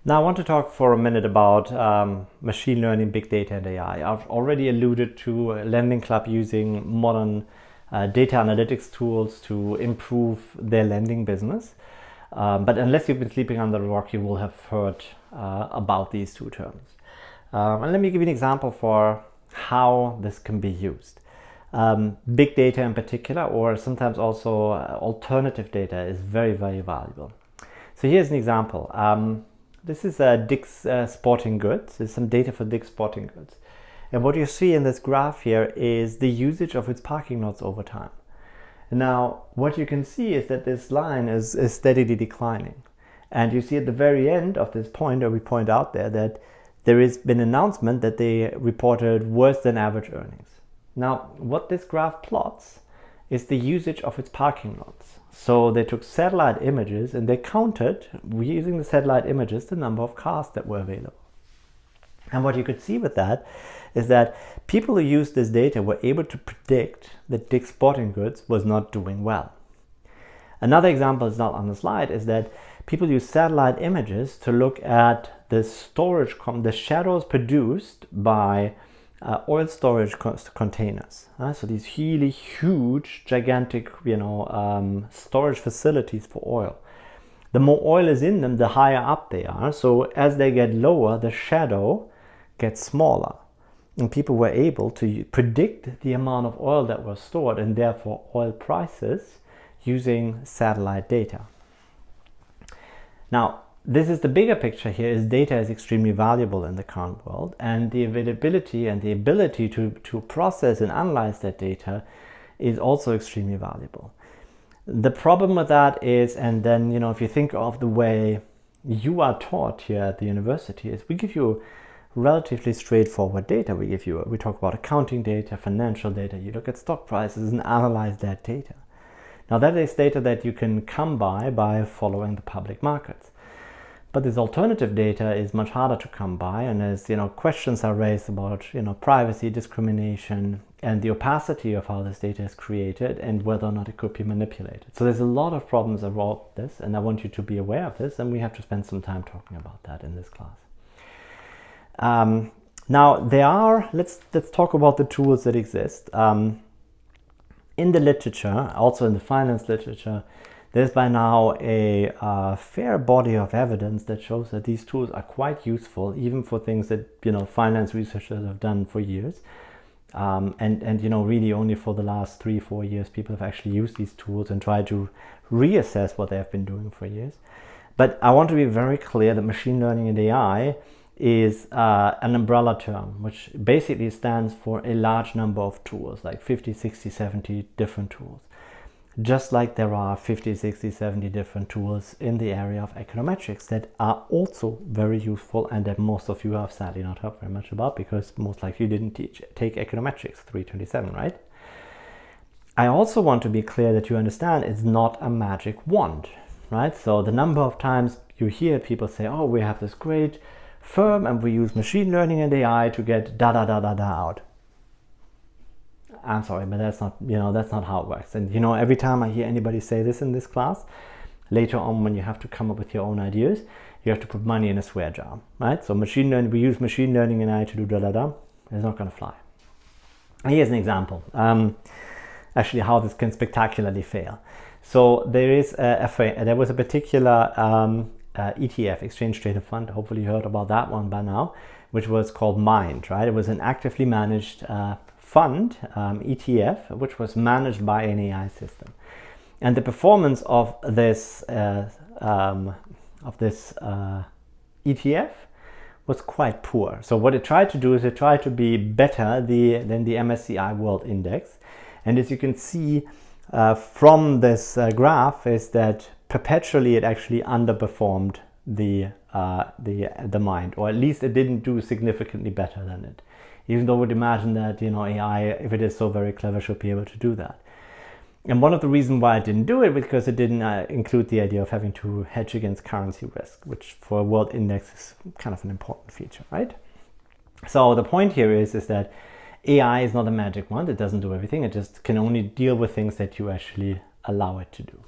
Now I want to talk for a minute about machine learning, big data, and AI. I've already alluded to Lending Club using modern data analytics tools to improve their lending business. But unless you've been sleeping under the rock, you will have heard about these two terms. And let me give you an example for how this can be used. Big data in particular, or sometimes also alternative data, is very, very valuable. So here's an example. This is Dick's Sporting Goods. There's some data for Dick's Sporting Goods. And what you see in this graph here is the usage of its parking lots over time. Now, what you can see is that this line is steadily declining. And you see at the very end of this point, or we point out there, that there has been an announcement that they reported worse than average earnings. Now, what this graph plots is the usage of its parking lots. So they took satellite images and they counted, using the satellite images, the number of cars that were available. And what you could see with that is that people who used this data were able to predict that Dick's Sporting Goods was not doing well. Another example is not on the slide, is that people use satellite images to look at the storage, the shadows produced by oil storage containers. So these really huge, gigantic, storage facilities for oil. The more oil is in them, the higher up they are. So as they get lower, the shadow gets smaller. And people were able to predict the amount of oil that was stored and therefore oil prices using satellite data. Now, this is the bigger picture here, is data is extremely valuable in the current world, and the availability and the ability to process and analyze that data is also extremely valuable. The problem with that is, and then, if you think of the way you are taught here at the university, is we give you relatively straightforward data. We talk about accounting data, financial data, you look at stock prices and analyze that data. Now that is data that you can come by following the public markets. But this alternative data is much harder to come by, and as questions are raised about privacy, discrimination, and the opacity of how this data is created and whether or not it could be manipulated. So there's a lot of problems around this, and I want you to be aware of this, and we have to spend some time talking about that in this class. Now let's talk about the tools that exist. In the literature, also in the finance literature, there's by now a fair body of evidence that shows that these tools are quite useful, even for things that finance researchers have done for years. And really only for the last 3-4 years, people have actually used these tools and tried to reassess what they have been doing for years. But I want to be very clear that machine learning and AI is an umbrella term, which basically stands for a large number of tools, like 50, 60, 70 different tools. Just like there are 50, 60, 70 different tools in the area of econometrics that are also very useful, and that most of you have sadly not heard very much about, because most likely you didn't take econometrics 327, right? I also want to be clear that you understand it's not a magic wand, right? So the number of times you hear people say, oh, we have this great firm and we use machine learning and AI to get da da da da da out. I'm sorry, but that's not how it works. And every time I hear anybody say this in this class, later on when you have to come up with your own ideas, you have to put money in a swear jar, right? So machine learning, we use machine learning and AI to do da da da. It's not going to fly. And here's an example, actually how this can spectacularly fail. So there was a particular ETF, Exchange Traded Fund. Hopefully you heard about that one by now, which was called Mind, right? It was an actively managed fund, ETF, which was managed by an AI system. And the performance of this ETF was quite poor. So what it tried to do is it tried to be better than the MSCI World Index. And as you can see from this graph, is that perpetually it actually underperformed the Mind, or at least it didn't do significantly better than it. Even though we'd imagine that AI, if it is so very clever, should be able to do that. And one of the reasons why it didn't do it was because it didn't include the idea of having to hedge against currency risk, which for a world index is kind of an important feature, right? So the point here is that AI is not a magic wand. It doesn't do everything. It just can only deal with things that you actually allow it to do.